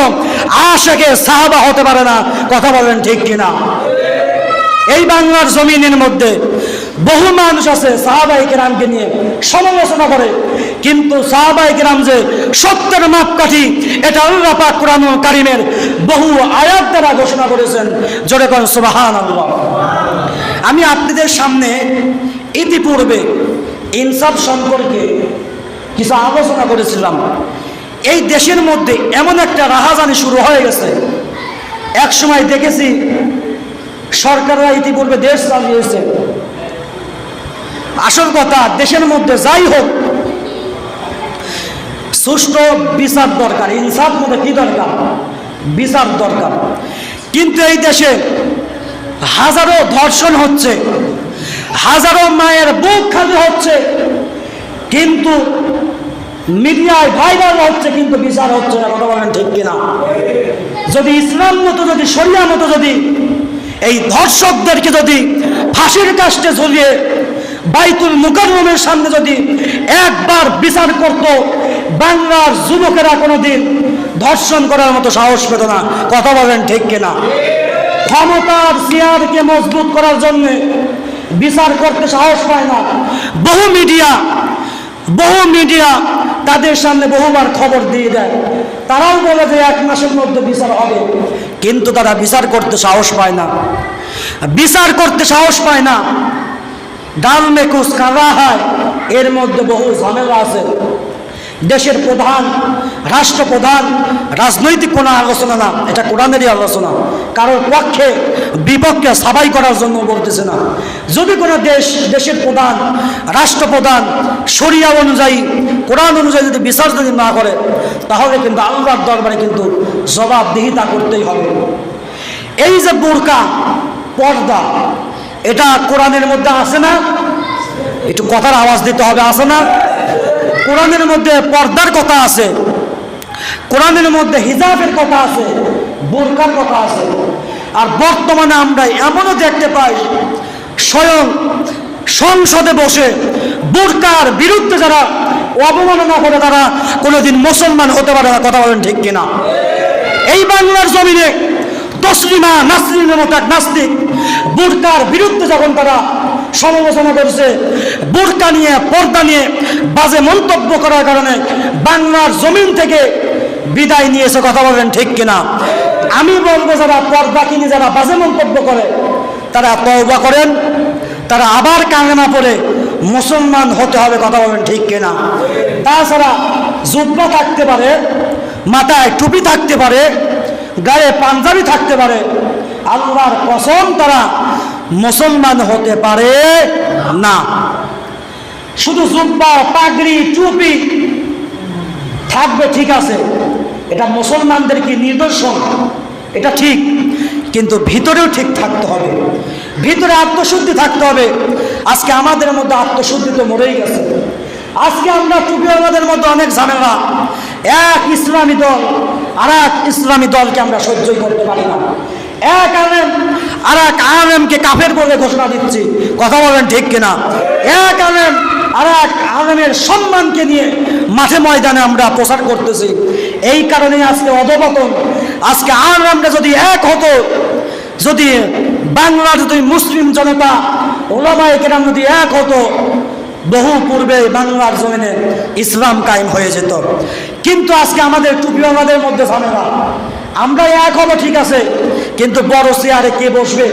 আশিকে সাহাবা হতে পারে না। কথা বলেন ঠিক কিনা? এই বাংলার জমিনের মধ্যে বহু মানুষ আছে সাহাবায়ে কেরামকে নিয়ে সমালোচনা করে, কিন্তু সাহাবায়ে কেরাম যে সত্যের মাপকাঠি, এটা আল্লাহ পাক কোরআনুল কারীমের বহু আয়াত দ্বারা ঘোষণা করেছেন। জোরে কোন সুবহানাল্লাহ। আমি আপনাদের সামনে ইতিপূর্বে ইনসাফ সম্পর্কে কিছু আলোচনা করেছিলাম। এই দেশের মধ্যে এমন একটা রাহাজানি শুরু হয়ে গেছে। এক সময় দেখেছি সরকাররা ইতিপূর্বে দেশ চালিয়েছে। আসল কথা, দেশের মধ্যে যাই হোক, সুষ্ঠু বিচার দরকার। ইনসাফ মধ্যে কি দরকার? বিচার দরকার। কিন্তু এই দেশে হাজারো ধর্ষণ হচ্ছে, হাজারো মায়ের বুক খালি হচ্ছে, কিন্তু মিডিয়ায় ভাইরাল হচ্ছে, কিন্তু বিচার হচ্ছে না। কথা বলেন ঠিক কিনা? যদি ইসলাম মতো, যদি শরিয়া মতো, যদি এই ধর্ষকদেরকে যদি ফাঁসির কাস্টে ঝুলিয়ে বাইতুল মুকাররমের সামনে যদি একবার বিচার করত, বাংলার যুবকেরা কোনোদিন ধর্ষণ করার মতো সাহস পেত না। কথা বলেন ঠিক কিনা? ক্ষমতার চেয়ারকে মজবুত করার জন্য বিচার করতে সাহস পায় না। বহু মিডিয়া তাদের সামনে বহুবার খবর দিয়ে দেয়, তারাও বলে যে 1 মাসের মধ্যে বিচার হবে, কিন্তু তারা বিচার করতে সাহস পায় না। বিচার করতে সাহস পায় না। ডাল মে কুছ কালা হয়, এর মধ্যে বহু ঝামেলা আছে। দেশের প্রধান, রাষ্ট্রপ্রধান রাজনৈতিক কোনো আলোচনা না, এটা কোরআনেরই আলোচনা। কারোর পক্ষে বিপক্ষে সাবাই করার জন্য বলতেছে না। যদি কোনো দেশের প্রধান, রাষ্ট্রপ্রধান শরিয়া অনুযায়ী, কোরআন অনুযায়ী যদি বিচার যদি না করে, তাহলে কিন্তু আল্লাহর দরবারে কিন্তু জবাবদিহিতা করতেই হবে। এই যে বোরকা, পর্দা, এটা কোরআনের মধ্যে আছে না? একটু কথার আওয়াজ দিতে হবে, আছে না? কোরআনের মধ্যে পর্দার কথা আছে, কোরআনের মধ্যে হিজাবের কথা আছে, বোরকার কথা আছে। আর বর্তমানে আমরা এমনও দেখতে পাই, স্বয়ং সংসদে বসে বোরকার বিরুদ্ধে যারা অবমাননা করে তারা কোনোদিন মুসলমান হতে পারে না। কথা বলেন ঠিক কিনা? এই বাংলার জমিনে তসলিমা নাসরিনের মতো এক নাস্তিক বোরকার বিরুদ্ধে যখন তারা সমালোচনা করেছে, বোরকা নিয়ে, পর্দা নিয়ে বাজে মন্তব্য করার কারণে বাংলার জমিন থেকে বিদায় নিয়েছে। কথা বলেন ঠিক কিনা? আমি বলবো, যারা পর্দা কিনে যারা বাজে মন্তব্য করে তারা তওবা করেন, তারা আবার কালেমা পড়ে মুসলমান হতে হবে। কথা বলেন ঠিক কিনা? তাছাড়া জুব্বা থাকতে পারে, মাথায় টুপি থাকতে পারে, গায়ে পাঞ্জাবি থাকতে পারে, আল্লাহর কসম তারা মুসলমান হতে পারে না। শুধু জুব্বা, পাগড়ি, টুপি থাকবে, ঠিক আছে, এটা মুসলমানদের কি নিদর্শন, এটা ঠিক, কিন্তু ভিতরেও ঠিক থাকতে হবে, ভিতরে আত্মশুদ্ধি থাকতে হবে। আজকে আমাদের মধ্যে আত্মশুদ্ধি তো মরেই গেছে। আজকে আমরা টুপিওয়ালাদের মধ্যে অনেক ঝামেলা। এক ইসলামী দল আর এক ইসলামী দলকে আমরা সহ্যই করতে পারি না। এক আলেম আর এক আলেমকে কাফের বলে ঘোষণা দিচ্ছি। কথা বলেন ঠিক কিনা? এক আলেম আর এক আলেমের সম্মানকে নিয়ে মাঠে ময়দানে আমরা প্রচার করতেছি। এই কারণে আজকে অধপতন। আজকে আলেমরা যদি এক হতো, যদি বাংলার যদি মুসলিম জনতা, ওলামায়ে কেরাম যদি এক হতো, বহু পূর্বে বাংলার জমিনে ইসলাম কায়েম হয়ে যেত। কিন্তু আজকে আমাদের টুপিওয়ালাদের মধ্যে ঝামেলা। আমরা এক হবো, ঠিক আছে, কিন্তু বড় চেয়ারে কে বসবে,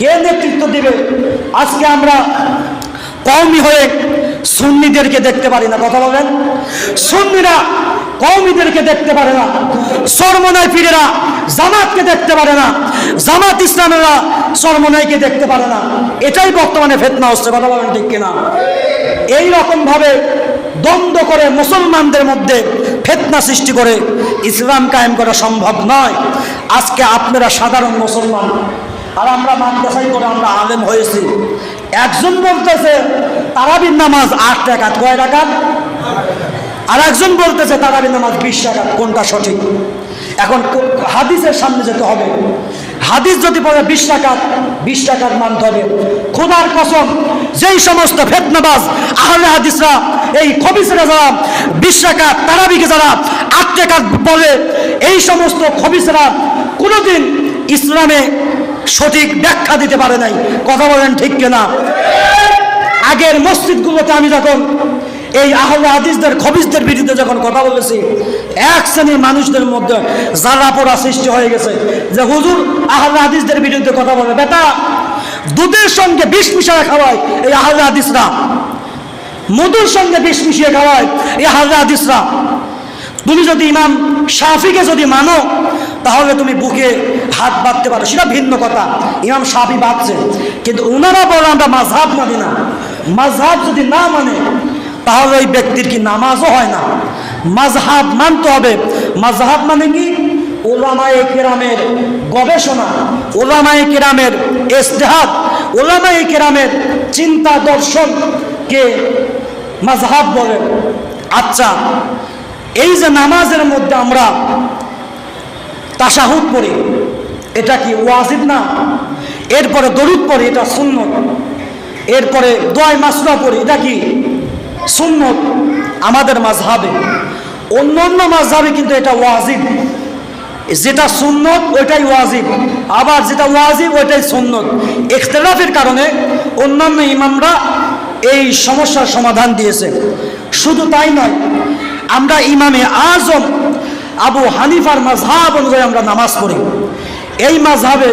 কে নেতৃত্ব দিবে? আজকে আমরা কওমি হয়ে সুন্নিদেরকে দেখতে পারি না। কথা বলেন? সুন্নিরা কওমিদেরকে দেখতে পারে না, চরমনাই পীরেরা জামাতকে দেখতে পারে না, জামাত ইসলামেরা চরমনাইকে দেখতে পারে না। এটাই বর্তমানে ফিতনা হচ্ছে। কথা বলেন ঠিক কিনা? এই রকম ভাবে দ্বন্দ্ব করে মুসলমানদের মধ্যে ফিতনা সৃষ্টি করে ইসলাম কায়েম করা সম্ভব নয়। আজকে আপনারা সাধারণ মুসলমান, আর আমরা মাদ্রাসায় করে আমরা আলেম হয়েছি। একজন বলতেছে তারাবির নামাজ 8 রাকাত, কয় রাকাত? আর একজন বলতেছে তারাবির নামাজ 20 রাকাত। কোনটা সঠিক? এখন হাদিসের সামনে যেতে হবে। হাদিস যদি বলে 20 রাকাত, 20 রাকাত মানতে হবে। খোদার কসম, যেই সমস্ত ফিতনাবাজ আহলে হাদিসরা, এই খবিসরা যারা 20 রাকাত তারাবিকে যারা 8 রাকাত বলে, এই সমস্ত খবিসরা কোনোদিন ইসলামে সঠিক ব্যাখ্যা দিতে পারে নাই। কথা বলেন ঠিক কিনা? আগের মসজিদগুলোতে আমি যখন এই আহলে হাদিসদের, খবিসদের বিরুদ্ধে যখন কথা বলেছি, এক শ্রেণীর মানুষদের মধ্যে জ্বালা পোড়া সৃষ্টি হয়ে গেছে যে হুজুর আহলে হাদিসদের বিরুদ্ধে কথা বলে। বেটা, দুধের সঙ্গে বিষ মিশিয়ে খাওয়ায় এই আহলে হাদিসরা, মধুর সঙ্গে বিষ মিশিয়ে খাওয়ায় এই আহলে হাদিসরা। তুমি যদি ইমাম শাফিকে যদি মানো, তাহলে তুমি বুকে হাত বাঁধতে পারো, সেটা ভিন্ন কথা। ইমাম শাফি বাঁধছে, কিন্তু ওনারা বলে আমরা মাযহাব মানি না। মাযহাব যদি না মানে, তাহলে ওই ব্যক্তির কি নামাজও হয় না। মাযহাব মানতে হবে। মাযহাব মানে কি? উলামায়ে কেরামের গবেষণা, উলামায়ে কেরামের ইজতিহাদ, উলামায়ে কেরামের চিন্তা দর্শনকে মাযহাব বলে। আচ্ছা, এই যে নামাজের মধ্যে আমরা তাশাহুদ পড়ি, এটা কি ওয়াজিব না? এরপরে দরুদ পড়ি, এটা সুন্নত। এরপরে দোয়া মাসুরা পড়ি, এটা কি সুন্নত আমাদের মাযহাবে। অন্য অন্য মাযহাবে কিন্তু এটা ওয়াজিব। যেটা সুন্নত ওইটাই ওয়াজিব, আবার যেটা ওয়াজিব ওইটাই সুন্নত। ইখতিলাফের কারণে অন্যান্য ইমামরা এই সমস্যার সমাধান দিয়েছে। শুধু তাই নয়, আমরা ইমামে আজম আবু হানিফার মাযহাব অনুযায়ী আমরা নামাজ পড়ি। এই মাযহাবে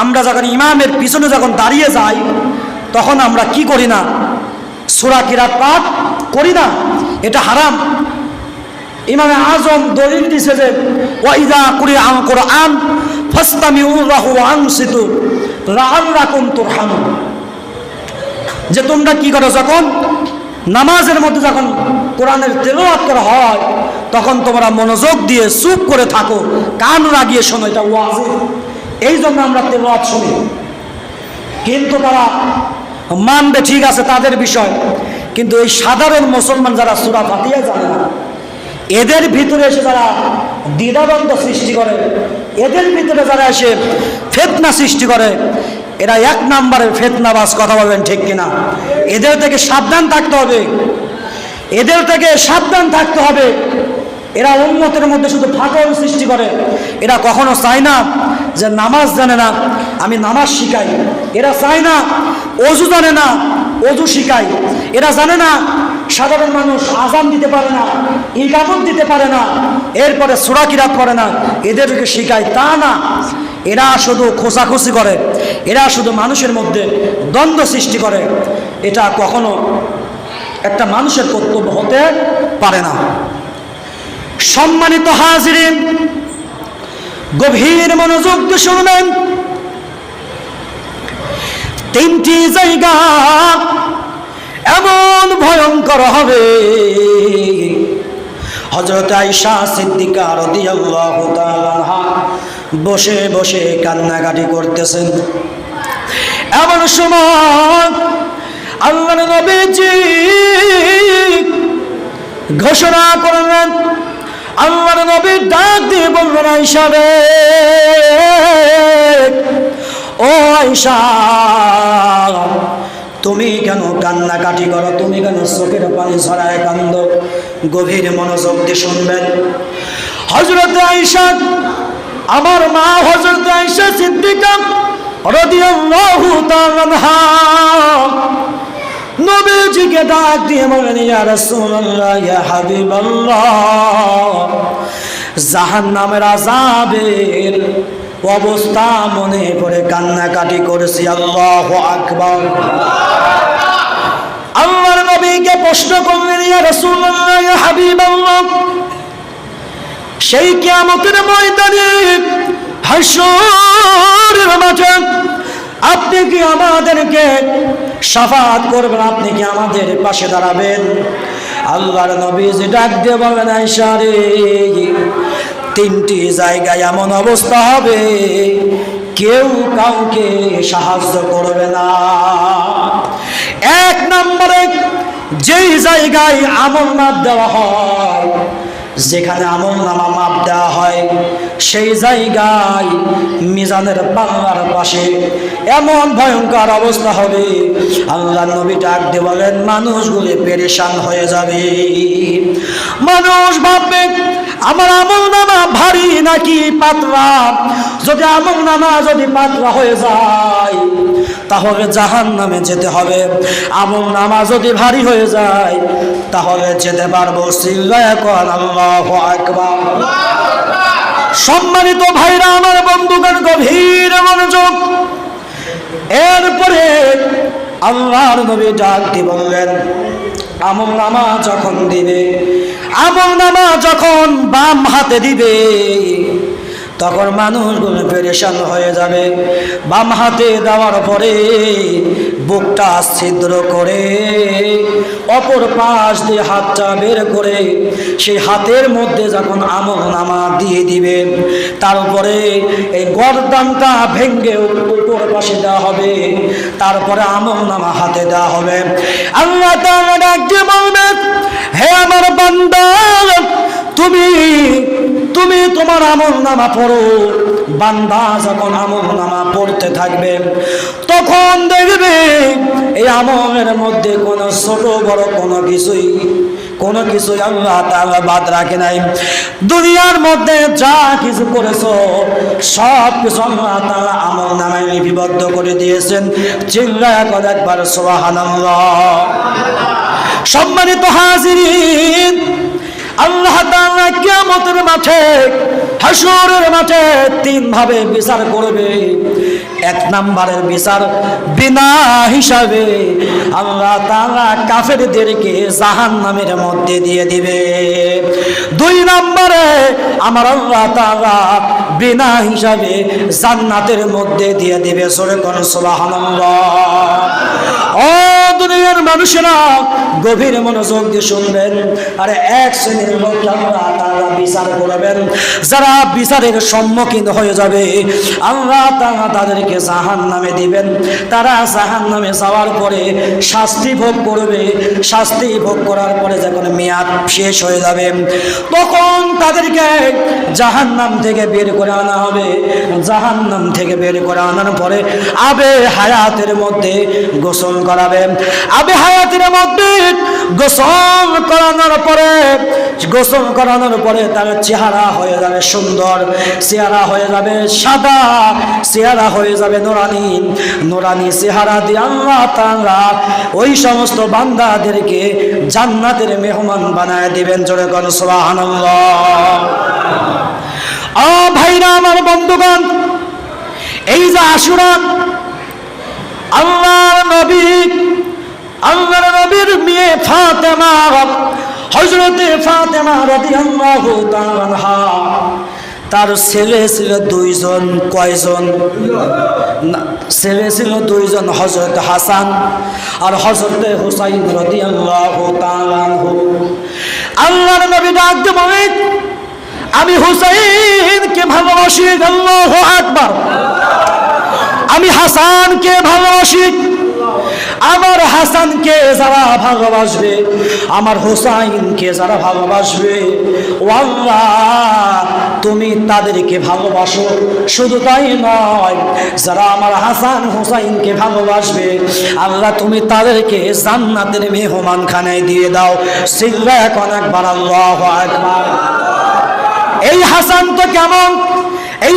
আমরা যখন ইমামের পিছনে যখন দাঁড়িয়ে যাই, তখন আমরা কি করি না? সূরা কিরাত পাঠ করি না, এটা হারাম। ইমামে আজম দলিল দিছে যে ওয়াইদা কুরিআল কুরআন ফাসতামিউ লাহু ওয়া আনসিতু লাআল্লাকুম তুরহামুন, যে তোমরা কি করো, যখন নামাজের মধ্যে যখন কোরআনের তেলাওয়াত করা হয় তখন তোমরা মনোযোগ দিয়ে চুপ করে থাকো, কান লাগিয়ে শোনো, এটা ওয়াজ। এই জন্য আমরা তেলাওয়াত শুনি। কিন্তু তারা মানবে, ঠিক আছে, তাদের বিষয়। কিন্তু এই সাধারণ মুসলমান যারা সূরা ফাতিহা জানে না, এদের ভিতরে এসে যারা দ্বিধাদ্বন্দ্ব সৃষ্টি করে, এদের ভিতরে যারা এসে ফিতনা সৃষ্টি করে, এরা এক নম্বরের ফিতনাবাজ, কথা বলবেন ঠিক কিনা? এদের থেকে সাবধান থাকতে হবে, এদের থেকে সাবধান থাকতে হবে। এরা উম্মতের মধ্যে শুধু ফাটল সৃষ্টি করে। এরা কখনো চায় না যে নামাজ জানে না আমি নামাজ শিখাই, এরা চায় না অজু জানে না অজু শিখাই, এরা জানে না সাধারণ মানুষ আযান দিতে পারে না, ইকামত দিতে পারে না, এরপরে সূরা কিরাত পড়ে না, এদেরকে শিখায়, তা না। এরা শুধু খোঁচাখুচি করে, এরা শুধু মানুষের মধ্যে দ্বন্দ্ব সৃষ্টি করে। এটা কখনো একটা মানুষের কর্তব্য হতে পারে না। সম্মানিত হাজিরিন, গভীর মনোযোগ দিয়ে শুনবেন। তিনটি জায়গা এমন ভয়ঙ্কর হবে, হযরত আয়েশা সিদ্দিকা রাদিয়াল্লাহু তাআলা আনহা বসে বসে কান্নাকাটি করতেছেন। এমন সময় আল্লাহর নবীজি ঘোষণা করলেন, আল্লাহর নবী ডাক দিয়ে বললেন, আয়েশা রে, ও আয়েশা, তুমি কেন কান্নাকাটি করো, তুমি কেন চোখের পানি ছড়ায় কান্দো? গভীর মনোযোগ দিয়ে শুনবেন। হযরত আয়েশা, আমার মা হযরত আয়েশা সিদ্দিকা রাদিয়াল্লাহু তাআলা আনহা নবীজিকে ডাক দিয়ে বলেন, ইয়া রাসূলুল্লাহ, ইয়া হাবিবাল্লাহ, জাহান্নামের আযাবের অবস্থা মনে পড়ে কান্নাকাটি করেছি। আল্লাহু আকবার। আল্লাহর নবীকে প্রশ্ন করলেন, ইয়া রাসূলুল্লাহ, ইয়া হাবিবাল্লাহ, সেই কিয়ামতের ময়দানে হাশরের মাঠে আপনি কি আমাদেরকে শাফাআত করবেন, আপনি কি আমাদের পাশে দাঁড়াবেন? আল্লাহর নবী যে ডাক দিয়ে বলেন, আয়েশা রে, তিনটি জায়গায় এমন অবস্থা হবে কেউ কাউকে সাহায্য করবে না। এক নম্বরে, যেই জায়গায় আমলনামা দেওয়া হয়, যেখানে আমলনামা মাপ দেওয়া হয়, সেই জায়গায় মিজানের পাল্লার পাশে এমন ভয়ঙ্কর অবস্থা হবে, আল্লাহর নবী ডাক দিয়ে বলেন, মানুষগুলি পেরেশান হয়ে যাবে। মানুষ ভাববে আমার আমলনামা ভারী নাকি পাতলা। যদি আমলনামা যদি পাতলা হয়ে যায় তাহলে জাহান্নামে যেতে হবে, আমলনামা যদি ভারী হয়ে যায় তাহলে যেতে পারবো। চিল্লায়া কোন আল্লাহু আকবার। সম্মানিত ভাইরা আমার, বন্ধুগণ, গভীর মনোযোগ। এরপরে আল্লাহর নবী ডাক দিয়ে বললেন, আমলনামা যখন দিবে, আমলনামা যখন বাম হাতে দিবে তখন মানুষগুলো পেরেশান হয়ে যাবে। বাম হাতে দেওয়ার পরে বুকটা ছিদ্র করে অপর পাশ দিয়ে হাতটা বের করে সেই হাতের মধ্যে যখন আমলনামা দিয়ে দিবে, তারপরে এই গর্দানটা ভেঙ্গে উপর পাশে দেওয়া হবে, তারপরে আমলনামা হাতে দেওয়া হবে। আল্লাহ তাআলা ডাক দিয়ে বলবেন, হে আমার বান্দা, তুমি তোমার আমলনামা পড়ো। বান্দা যখন আমলনামা পড়তে থাকবে তখন দেখবে এই আমলের মধ্যে কোনো ছোট বড় কোনো কিছুই আল্লাহ তাআলা বাদ রাখে নাই। দুনিয়ার মধ্যে যা কিছু করেছো সব কিছু আল্লাহ তাআলা আমলনামায় লিপিবদ্ধ করে দিয়েছেন। চিল্লায়া করে একবার সুবহানাল্লাহ। সম্মানিত হাজিরিন, আল্লাহ তাআলা কিয়ামতের মাঠে, হাশরের মাঠে তিন ভাবে বিচার করবে। এক নাম্বারের বিচার বিনা হিসাবে আল্লাহ তাআলা কাফেরদেরকে জাহান্নামের মধ্যে দিয়ে দিবে। দুই নম্বরে আমার আল্লাহ তাআলা বিনা হিসাবে জান্নাতের মধ্যে দিয়ে দিবে। সূরা কোন সুবহানাল্লাহ। ও দুনিয়ার মানুষেরা গভীর মনোযোগ দিয়ে শুনবেন। আরে এক শ্রেণীর লোক আল্লাহ তাআলা বিচার করবেন, যারা বিচারের সম্মুখীন হয়ে যাবে আল্লাহ তাআলা তাদেরকে জাহান্নামে দিবেন। তারা জাহান্নামে যাওয়ার পরে শাস্তি ভোগ করবে। শাস্তি ভোগ করার পরে যখন মেয়াদ শেষ হয়ে যাবে তখন তাদেরকে জাহান্নাম থেকে বের করে আনা হবে। জাহান্নাম থেকে বের করে আনার পরে আবে হায়াতের মধ্যে গোসল করাবে। আবে হায়াতের মধ্যে গোসল করানোর পরে তার চেহারা হয়ে যাবে সুন্দর, চেহারা হয়ে যাবে সাদা, চেহারা হয়ে যাবে নুরানি চেহারা দিয়ে আল্লাহ তাআলা ওই সমস্ত বান্দাদেরকে জান্নাতের মেহমান বানায় দিবেন। জোরে কোন সুবহানাল্লাহ। ভাইরা আমার, বন্ধুগণ, এই যে আশুরা, আল্লাহর নবীর মেয়ে ফাতেমা, হযরতে ফাতেমা রাদিয়াল্লাহু তাআলা আনহা, তার ছেলে ছিল দুইজন। কয়জন? ছেলে ছিল দুইজন, হযরত হাসান আর হযরতে হুসাইন রাদিয়াল্লাহু তাআলা আনহু। আল্লাহর নবী ডাক দিয়ে বলেন, আমি হুসাইনকে ভালোবাসি। আল্লাহু আকবার। আমি হাসানকে ভালোবাসি। আমার হাসানকে যারা ভালোবাসবে, আমার হুসাইনকে যারা ভালোবাসবে, ও আল্লাহ তুমি তাদেরকে ভালোবাসো। শুধু তাই নয়, যারা আমার হাসান হুসাইনকে ভালোবাসবে আল্লাহ তুমি তাদেরকে জান্নাতের মেহমান খানায় দিয়ে দাও। সিল্লা এখন একবার আল্লাহু আকবার। এই হাসান তো কেমন? এই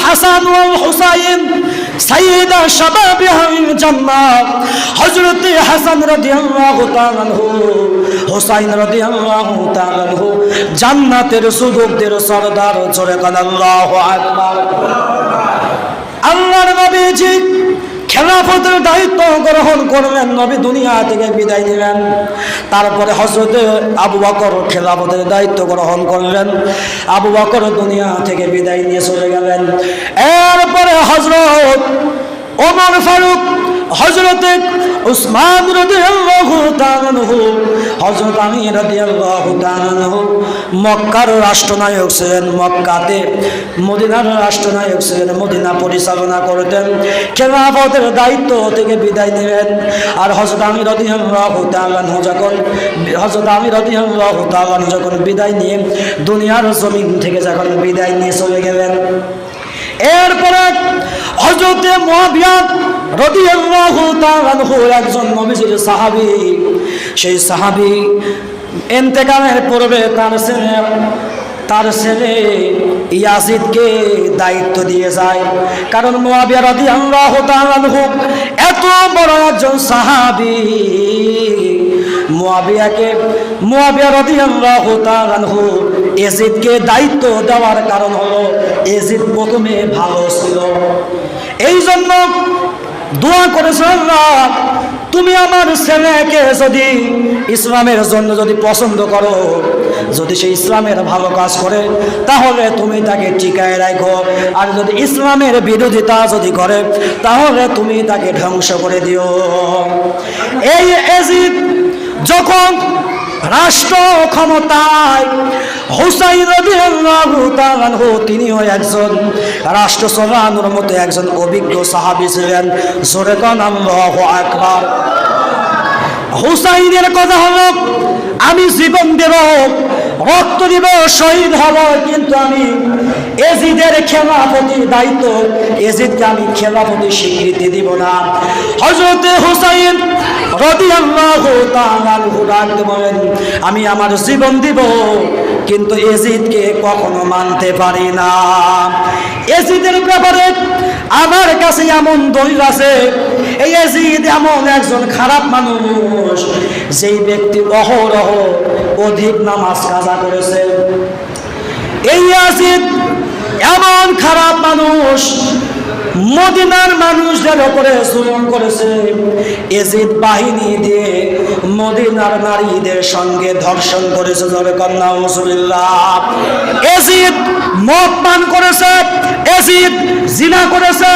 হাসান ওয়াল হুসাইন সাইয়্যিদা শাবাবিল জান্নাত। হযরতে হাসান রাদিয়াল্লাহু তাআলা আনহু, হুসাইন রাদিয়াল্লাহু তাআলা আনহু জান্নাতের যুবকদের সরদার। জোরে কান আল্লাহু আকবার। আল্লাহর নবীজি খেলাফতের দায়িত্ব গ্রহণ করলেন, নবী দুনিয়া থেকে বিদায় নিলেন। তারপরে হযরতে আবু বকর খেলাফতের দায়িত্ব গ্রহণ করলেন। আবু বকর দুনিয়া থেকে বিদায় নিয়ে চলে গেলেন। এরপরে হযরত ওমর ফারুক, হযরতে উসমান রাদিয়াল্লাহু তাআলা আনহু, হযরত আলী রাদিয়াল্লাহু তাআলা আনহু মক্কার রাষ্ট্রনায়ক ছিলেন। মক্কাতে মদিনার রাষ্ট্রনায়ক ছিলেন, মদিনা পরিচালনা করতেন। খেলাফতের দায়িত্ব থেকে বিদায় নিলেন। আর হযরত আলী রাদিয়াল্লাহু তাআলা আনহু যখন বিদায় নিয়ে দুনিয়ার জমিন থেকে যখন বিদায় নিয়ে চলে গেলেন, এরপরে হযরতে মুআবিয়া রাদিয়াল্লাহু তাআলা আনহু একজন নবীজির সাহাবী। সেই সাহাবী ইন্তেকালের পূর্বে তার ছেলে ইয়াজিদকে দায়িত্ব দিয়ে যায়। কারণ মুআবিয়া রাদিয়াল্লাহু তাআলা আনহু এত বড় একজন সাহাবী, মুআবিয়া রাদিয়াল্লাহু তাআলা আনহু ইয়াজিদকে দায়িত্ব দেওয়ার কারণ হলো ইয়াজিদ প্রথমে ভালো ছিল। এই জন্য দোয়া করেছে, আল্লাহ তুমি আমার ছেলেকে যদি ইসলামের জন্য যদি পছন্দ করো, যদি সে ইসলামের ভালো কাজ করে তাহলে তুমি তাকে টিকায় রাখো, আর যদি ইসলামের বিরোধিতা যদি করে তাহলে তুমি তাকে ধ্বংস করে দিও। এই ইয়াজিদ যখন রাষ্ট্র ক্ষমতায়, হুসাইন রাদিয়াল্লাহু তাআলা আনহু তিনিও একজন রাষ্ট্র চালানোর মতো একজন অভিজ্ঞ সাহাবী ছিলেন। জোরে কান আল্লাহু আকবার। হুসাইনের কথা হলো, আমি জীবন দেব, রক্ত দিব, শহীদ হব, কিন্তু আমি ইয়াজিদের খেলাফতির দায়িত্ব, ইয়াজিদকে আমি খেলাফতির স্বীকৃতি দিব না। হযরতে হুসাইন রাদিয়াল্লাহু তাআলা আনহু ডাকতে বলেন, আমি আমার জীবন দিব কিন্তু ইয়াজিদকে কখনো মানতে পারি না। ইয়াজিদের ব্যাপারে আমার কাছে এমন দলিল আছে, এই ইয়াজিদ এমন একজন খারাপ মানুষ, যেই ব্যক্তি অহরহ অধিক নামাজ কাজা করেছে। এই ইয়াজিদ এমন খারাপ মানুষ, মদিনার মানুষদের উপরে জুলুম করেছে। এজিদ বাহিনী দিয়ে মদিনার নারীদের সঙ্গে ধর্ষণ করেছে। জোরে কন্যা নাউজুবিল্লাহ। এজিদ মদ পান করেছে, এজিদ জিনা করেছে।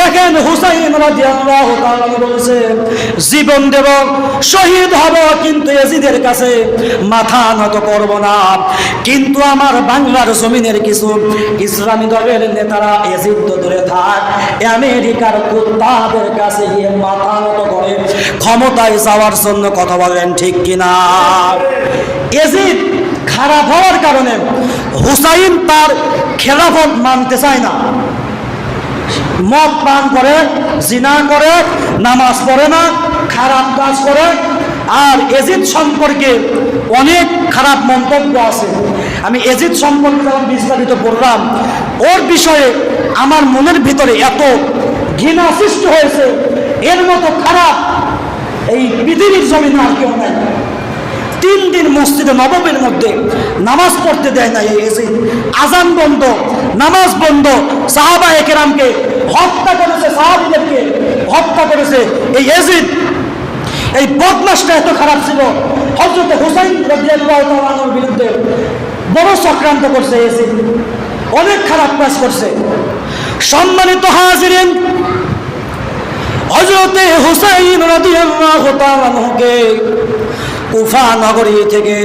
দেখেন হুসাইন রাদিয়াল্লাহু তাআলা বলেছে, জীবন দেব, শহীদ হব, কিন্তু এজিদের কাছে মাথা নত করব না। কিন্তু আমার বাংলার জমিনের কিছু ইসলামী দলের নেতারা এজিদ তো দূরে থাক, আমেরিকার কুত্তাদের কাছে গিয়ে মাথা নত করে ক্ষমতায় যাওয়ার জন্য কথা বলেন, ঠিক কিনা? এজিদ খারাপ হওয়ার কারণে হুসাইন তার খেলাফত মানতে চায় না। মদ পান করে, জিনা করে, নামাজ পড়ে না, খারাপ কাজ করে। আর এজিদ সম্পর্কে অনেক খারাপ মন্তব্য আছে। আমি এজিদ সম্পর্কে যখন বিস্তারিত পড়লাম, ওর বিষয়ে আমার মনের ভিতরে এত ঘৃণা সৃষ্টি হয়েছে, এর মতো খারাপ এই পৃথিবীর জমিনে আর কেউ নাই। 3 দিন মসজিদে নববীর মধ্যে নামাজ পড়তে দেয় না এই এজিদ। আজান বন্ধ, নামাজ বন্ধ, সাহাবায়ে কেরামকে হত্যা করেছে, সাহাবীদেরকে হত্যা করেছে এই এজিদ। এই বদমাশটা এত খারাপ ছিল, হযরত হুসাইন রাদিয়াল্লাহু তাআলার বিরুদ্ধে বড় চক্রান্ত করছে এজিদ, অনেক খারাপ কাজ করছে। সম্মানিত হাজিরিন, হযরত হুসাইন রাদিয়াল্লাহু তাআলাকে কুফা নগরী থেকে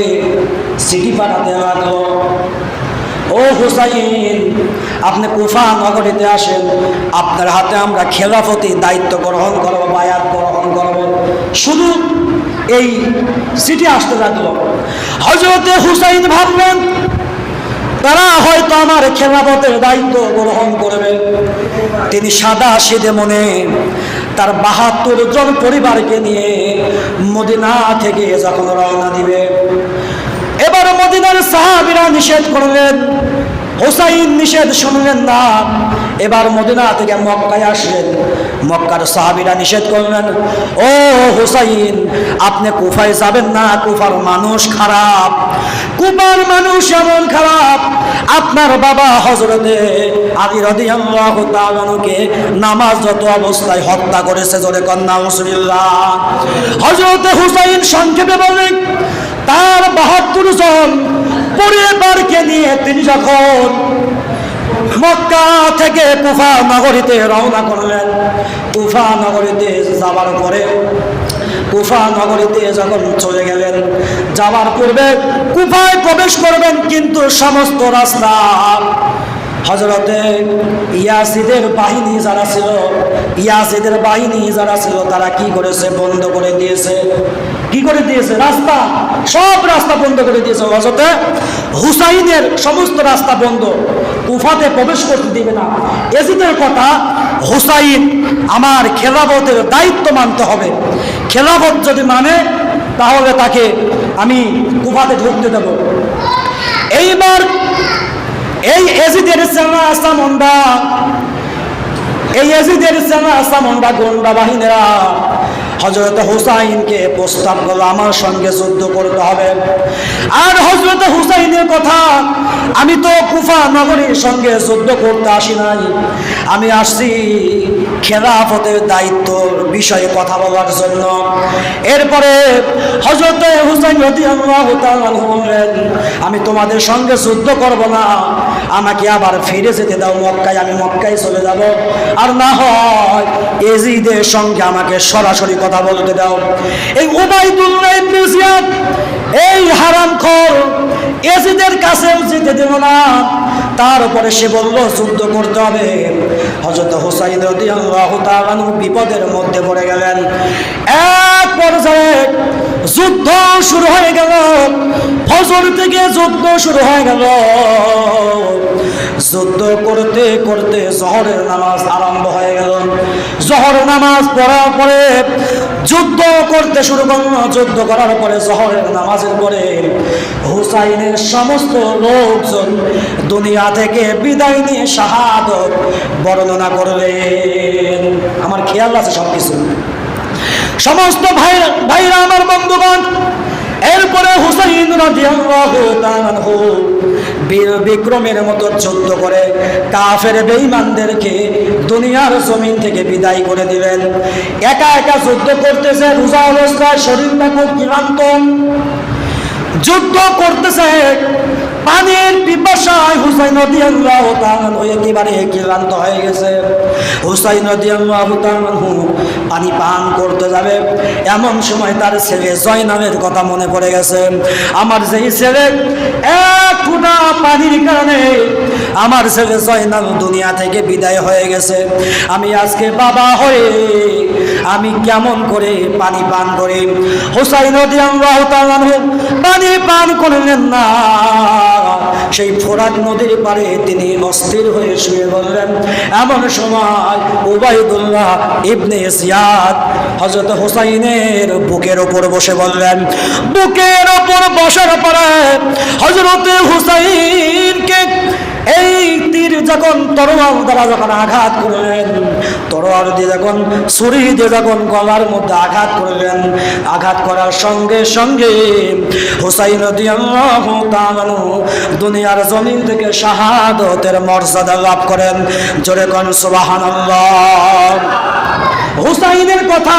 চিঠি পাঠাতে লাগলো, ও হুসাইন, আপনি কুফা নগরীতে আসেন, আপনার হাতে আমরা খেলাফতি দায়িত্ব গ্রহণ করব, বায়াত গ্রহণ করব। শুধু এই চিঠি আসতে লাগলো। হযরতে হুসাইন ভাবলেন তারা হয়তো আমার খেলাফতের দায়িত্ব গ্রহণ করবে। তিনি সাদা সিধে মনে তার ৭২ জন পরিবারকে নিয়ে মদিনা থেকে যখন রওনা দিবে, এবার মদিনার সাহাবীরা নিষেধ করলেন, হুসাইন নিষেধ শুনলেন না। এবার মদিনা থেকে মক্কায় আসলেন, মক্কার সাহাবীরা নিষেধ করলেন, ও হুসাইন, আপনি কুফায় যাবেন না, কুফার মানুষ খারাপ, কুফার মানুষ এমন খারাপ, আপনার বাবা হযরতে আলী রাদিয়াল্লাহু তাআলাকে নামাজরত অবস্থায় হত্যা করেছে। জোরে কন্যা নাউজুবিল্লাহ। হযরতে হুসাইন সংক্ষেপে বলেন, তার ৭২ জন পরিবারকে নিয়ে তিনি যখন মক্কা থেকে কুফা নগরীতে রওনা করলেন, কুফা নগরীতে যাবার পরে, কুফা নগরীতে যখন চলে গেলেন, যাবার পূর্বে কুফায় প্রবেশ করবেন, কিন্তু সমস্ত রাস্তা হযরতে ইয়াজিদের বাহিনী যারা ছিল, ইয়াজিদের বাহিনী যারা ছিল তারা কি করেছে, বন্ধ করে দিয়েছে। কি করে দিয়েছে? রাস্তা, সব রাস্তা বন্ধ করে দিয়েছে। হযরতে হুসাইনের সমস্ত রাস্তা বন্ধ, কুফাতে প্রবেশ করতে দিবে না। এজিদের কথা, হুসাইন আমার খেলাফতের দায়িত্ব মানতে হবে, খেলাফত যদি মানে তাহলে তাকে আমি কুফাতে ঢুকতে দেব। এইবার এই এজিদের সেনা আসামন্ডা, এই এজিদের সেনা আসামন্ডা গোন্ডা বাহিনীরা হযরত হুসাইনকে প্রস্তাব করলো, আমার সঙ্গে যুদ্ধ করতে হবে। আর হযরত হুসাইনের কথা, আমি তো কুফা নগরীর সঙ্গে যুদ্ধ করতে আসি নাই, আমি আসছি খেলাফতের দায়িত্বর বিষয়ে কথা বলার জন্য। এরপরে হযরত হুসাইন রাদিয়াল্লাহু তাআলা বললেন, আমি তোমাদের সঙ্গে যুদ্ধ করব না, আমাকে আবার ফিরে যেতে দাও মক্কায়, আমি মক্কায় চলে যাব, আর না হয় এজিদের সঙ্গে আমাকে সরাসরি কথা বলতে দাও। এই উবাইদুল্লাহ ইবনে জিয়াদ এই হারামখোর এজিদের কাছেও যেতে দিল না, তার উপরে সে বলল যুদ্ধ করতে হবে। হযরত হুসাইন রাদিয়াল্লাহু তাআলা বিপদের মধ্যে পড়ে গেলেন। এক পর্যায়ে যুদ্ধ শুরু হয়ে গেল, ফজর থেকে যুদ্ধ শুরু হয়ে গেল। যুদ্ধ করতে করতে জোহরের নামাজ আরম্ভ হয়ে গেল। জোহর নামাজ পড়ার পরে যুদ্ধ করতে শুরু করলো। যুদ্ধ করার পরে জোহরের নামাজের পরে হুসাইনের সমস্ত লোকজন দুনিয়া থেকে বিদায় নিয়ে শাহাদত বর্ণনা করলেন। আমার খেয়াল আছে সবকিছু, সমস্ত ভাইরা আমার বন্ধুগণ। এরপরে হুসাইন রাদিয়াল্লাহু তাআলা আনহু বীর বিক্রমের মতো যুদ্ধ করে কাফের বেঈমানদেরকে দুনিয়ার জমিন থেকে বিদায় করে দিবেন। একা একা যুদ্ধ করতেছে, রোজা অবস্থায়, শরীরটা খুব ক্লান্ত, যুদ্ধ করতেছে, পানির পিপাসায় হুসাইন রাদিয়াল্লাহু তাআলা একেবারে ক্লান্ত হয়ে গেছে। হুসাইন রাদিয়াল্লাহু তাআলা পানি পান করতে যাবে, এমন সময় তার ছেলে জয়নাবের কথা মনে পড়ে গেছে। আমার যেই ছেলে এক ফোঁটা পানির কারণে আমার ছেলে জয়নাব দুনিয়া থেকে বিদায় হয়ে গেছে, আমি আজকে বাবা হয়ে আমি কেমন করে পানি পান করি? হুসাইন রাদিয়াল্লাহু তাআলা পানি পান করলেন না। সেই ফোরাত নদীর পারে তিনি অস্থির হয়ে শুয়ে বললেন। এমন সময় উবাইদুল্লাহ ইবনে জিয়াদ হযরত হুসাইনের বুকের উপর বসে বললেন। বুকের উপর বসার পরে হযরত হুসাইনকে এই তীর যখন তরোয়াল দ্বারা যখন আঘাত করলেন, তরোয়াল দিয়ে যখন ছুরি দিয়ে যখন গলার মধ্যে আঘাত করলেন, আঘাত করার সঙ্গে সঙ্গে হুসাইন রাদিয়াল্লাহু তাআলা দুনিয়ার জমিন থেকে শাহাদাতের মর্যাদা লাভ করেন। জোরে কোন সুবহানাল্লাহ। হুসাইনের কথা,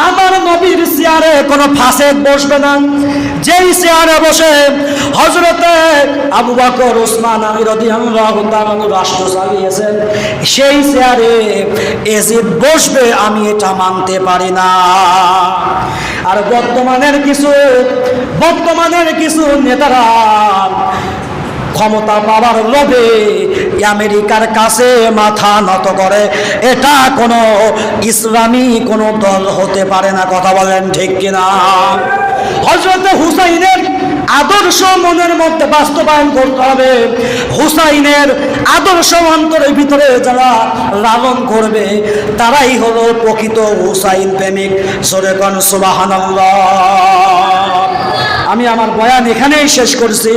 আমার নবীর চেয়ারে কোনো ফাসেক বসবে না। যেই চেয়ারে বসে হযরতে আবু বকর, ওসমান, আলী রাদিয়াল্লাহু তাআলা রাষ্ট্র চালিয়েছেন, সেই চেয়ারে এজিদ বসবে, আমি এটা মানতে পারি না। আর বর্তমানের কিছু নেতারা ক্ষমতা পাওয়ার লোভে আমেরিকার কাছে মাথা নত করে। এটা কোনো ইসলামী কোনো দল হতে পারে না। কথা বলেন ঠিক কিনা? হযরত হুসাইনের আদর্শ মনের মধ্যে বাস্তবায়ন করতে হবে। হুসাইনের আদর্শ অন্তরের ভিতরে যারা লালন করবে তারাই হলো প্রকৃত হুসাইন প্রেমিক। জোরে কোন সুবহানাল্লাহ। আমি আমার বয়ান এখানেই শেষ করছি।